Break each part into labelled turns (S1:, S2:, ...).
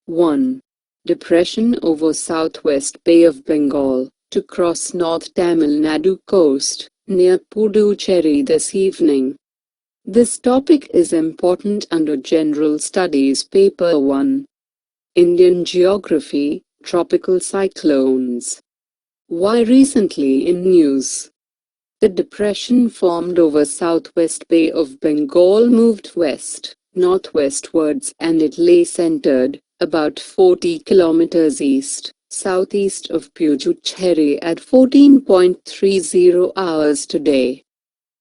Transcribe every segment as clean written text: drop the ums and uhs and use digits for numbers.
S1: 1. Depression over southwest Bay of Bengal, to cross North Tamil Nadu coast, near Puducherry this evening. This topic is important under General Studies Paper 1. Indian Geography, Tropical Cyclones. Why recently in news? The depression formed over southwest Bay of Bengal moved west, northwestwards, and it lay centered, about 40 kilometers southeast of Puducherry at 14.30 hours today.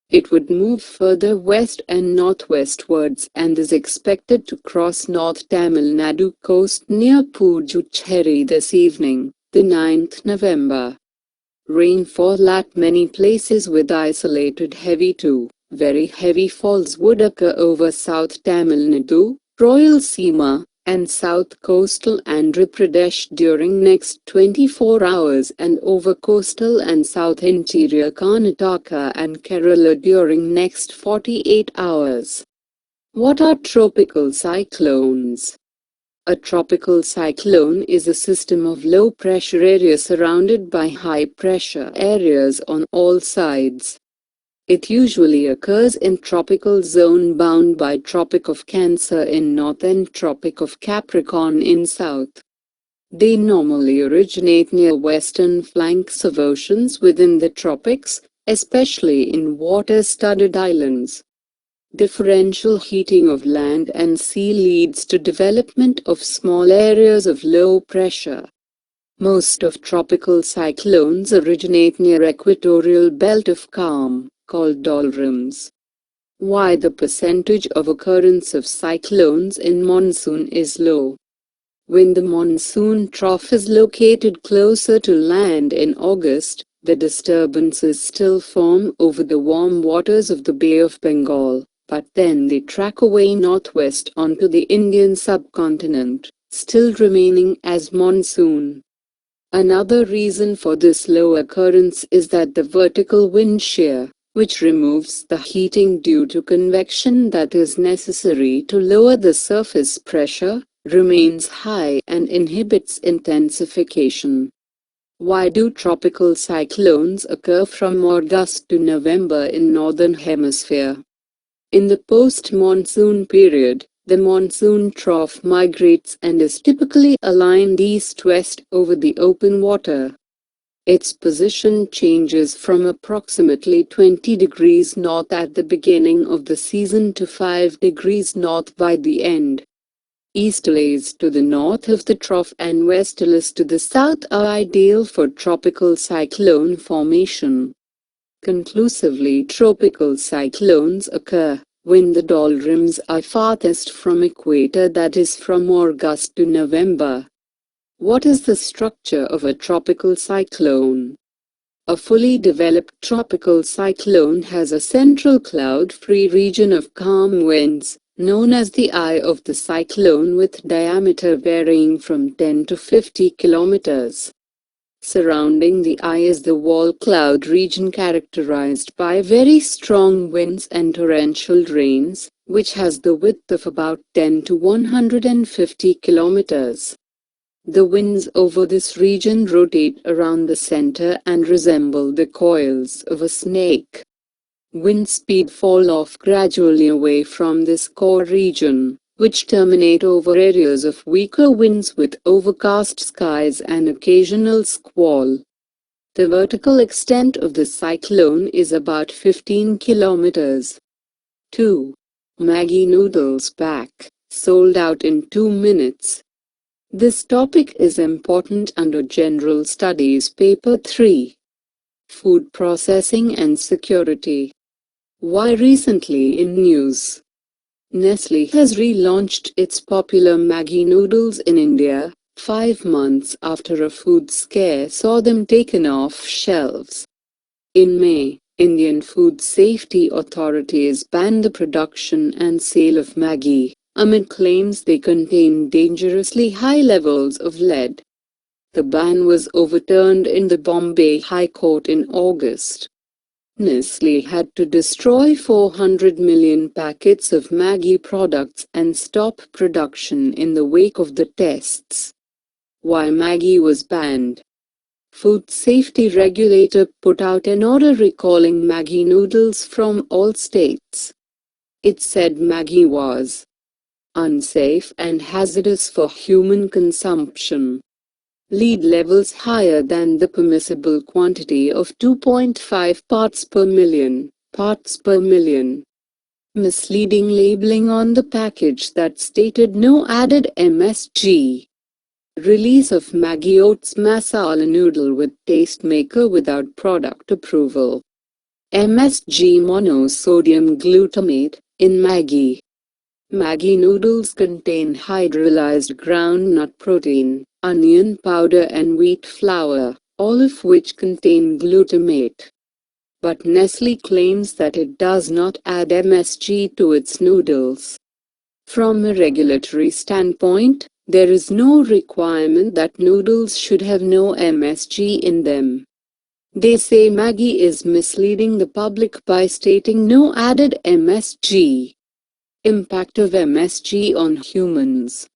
S1: It would move further west and northwestwards and is expected to cross North Tamil Nadu coast near Puducherry this evening, the 9th November. Rainfall at many places with isolated heavy to very heavy falls would occur over South Tamil Nadu, Royalseema, and South Coastal Andhra Pradesh during next 24 hours and over coastal and South Interior Karnataka and Kerala during next 48 hours. What are tropical cyclones? A tropical cyclone is a system of low-pressure areas surrounded by high-pressure areas on all sides. It usually occurs in tropical zone bound by Tropic of Cancer in north and Tropic of Capricorn in south. They normally originate near western flanks of oceans within the tropics, especially in water-studded islands. Differential heating of land and sea leads to development of small areas of low pressure. Most of tropical cyclones originate near equatorial belt of calm, called doldrums. Why the percentage of occurrence of cyclones in monsoon is low? When the monsoon trough is located closer to land in August, the disturbances still form over the warm waters of the Bay of Bengal. But then they track away northwest onto the Indian subcontinent, still remaining as monsoon. Another reason for this low occurrence is that the vertical wind shear, which removes the heating due to convection that is necessary to lower the surface pressure, remains high and inhibits intensification. Why do tropical cyclones occur from August to November in Northern Hemisphere? In the post-monsoon period, the monsoon trough migrates and is typically aligned east-west over the open water. Its position changes from approximately 20 degrees north at the beginning of the season to 5 degrees north by the end. Easterlies to the north of the trough and westerlies to the south are ideal for tropical cyclone formation. Conclusively, tropical cyclones occur when the doldrums are farthest from equator, that is from August to November. What is the structure of a tropical cyclone? A fully developed tropical cyclone has a central cloud-free region of calm winds, known as the eye of the cyclone, with diameter varying from 10 to 50 kilometers. Surrounding the eye is the wall cloud region characterized by very strong winds and torrential rains, which has the width of about 10 to 150 kilometers. The winds over this region rotate around the center and resemble the coils of a snake. Wind speed fall off gradually away from this core region, which terminate over areas of weaker winds with overcast skies and occasional squall. The vertical extent of the cyclone is about 15 kilometers. 2. Maggi Noodles pack, sold out in 2 minutes. This topic is important under General Studies Paper 3. Food Processing and Security. Why recently in news? Nestle has relaunched its popular Maggi Noodles in India, 5 months after a food scare saw them taken off shelves. In May, Indian food safety authorities banned the production and sale of Maggi, amid claims they contain dangerously high levels of lead. The ban was overturned in the Bombay High Court in August. Nestle had to destroy 400 million packets of Maggi products and stop production in the wake of the tests. Why Maggi was banned. Food safety regulator put out an order recalling Maggi Noodles from all states. It said Maggi was unsafe and hazardous for human consumption. Lead levels higher than the permissible quantity of 2.5 parts per million. Misleading labeling on the package that stated no added MSG. Release of Maggi Oats Masala Noodle with Tastemaker without product approval. MSG monosodium glutamate in Maggi. Maggi noodles contain hydrolyzed groundnut protein, onion powder and wheat flour, all of which contain glutamate. But Nestle claims that it does not add MSG to its noodles. From a regulatory standpoint, there is no requirement that noodles should have no MSG in them. They say Maggi is misleading the public by stating no added MSG. Impact of MSG on humans.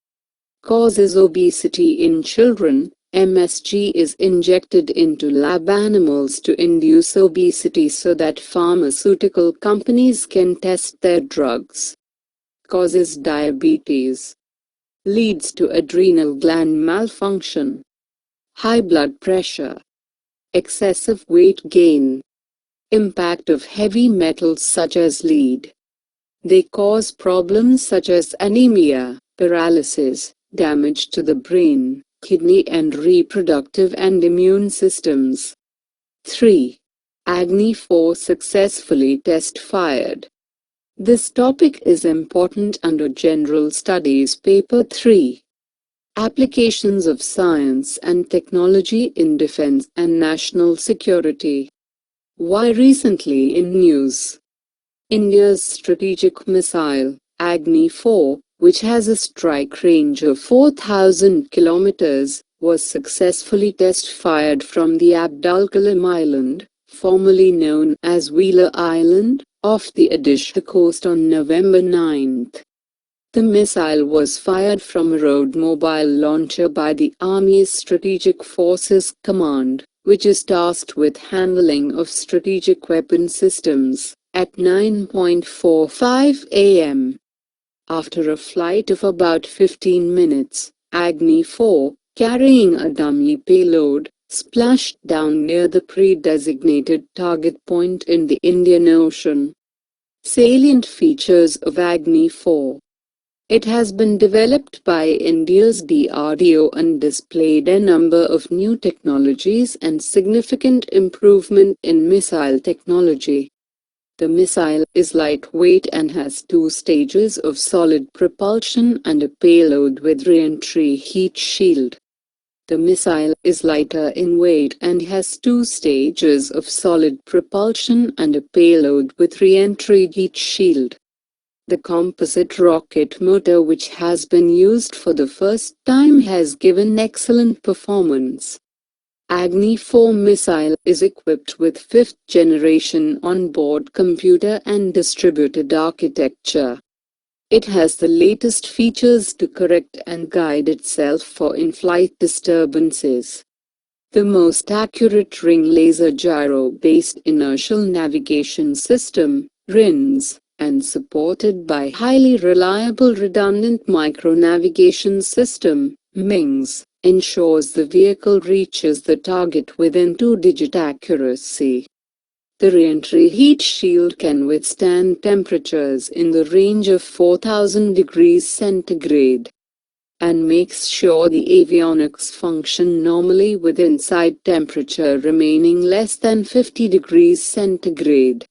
S1: Causes obesity in children. MSG is injected into lab animals to induce obesity so that pharmaceutical companies can test their drugs. Causes diabetes. Leads to adrenal gland malfunction. High blood pressure. Excessive weight gain. Impact of heavy metals such as lead. They cause problems such as anemia, paralysis, damage to the brain, kidney and reproductive and immune systems. 3. Agni 4 successfully test-fired. This topic is important under General Studies Paper 3. Applications of Science and Technology in Defense and National Security. Why recently in news? India's strategic missile, Agni 4, which has a strike range of 4,000 kilometers, was successfully test-fired from the Abdul Kalam Island, formerly known as Wheeler Island, off the Odisha coast on November 9. The missile was fired from a road mobile launcher by the Army's Strategic Forces Command, which is tasked with handling of strategic weapon systems, at 9:45 a.m. After a flight of about 15 minutes, Agni 4, carrying a dummy payload, splashed down near the pre-designated target point in the Indian Ocean. Salient features of Agni 4. It has been developed by India's DRDO and displayed a number of new technologies and significant improvement in missile technology. The missile is lightweight and has two stages of solid propulsion and a payload with re-entry heat shield. The missile is lighter in weight and has two stages of solid propulsion and a payload with re-entry heat shield. The composite rocket motor, which has been used for the first time, has given excellent performance. Agni 4 missile is equipped with 5th generation onboard computer and distributed architecture. It has the latest features to correct and guide itself for in-flight disturbances. The most accurate ring laser gyro-based inertial navigation system, RINS, and supported by highly reliable redundant micro-navigation system, MINGS, ensures the vehicle reaches the target within 2-digit accuracy. The re-entry heat shield can withstand temperatures in the range of 4,000 degrees centigrade and makes sure the avionics function normally with inside temperature remaining less than 50 degrees centigrade.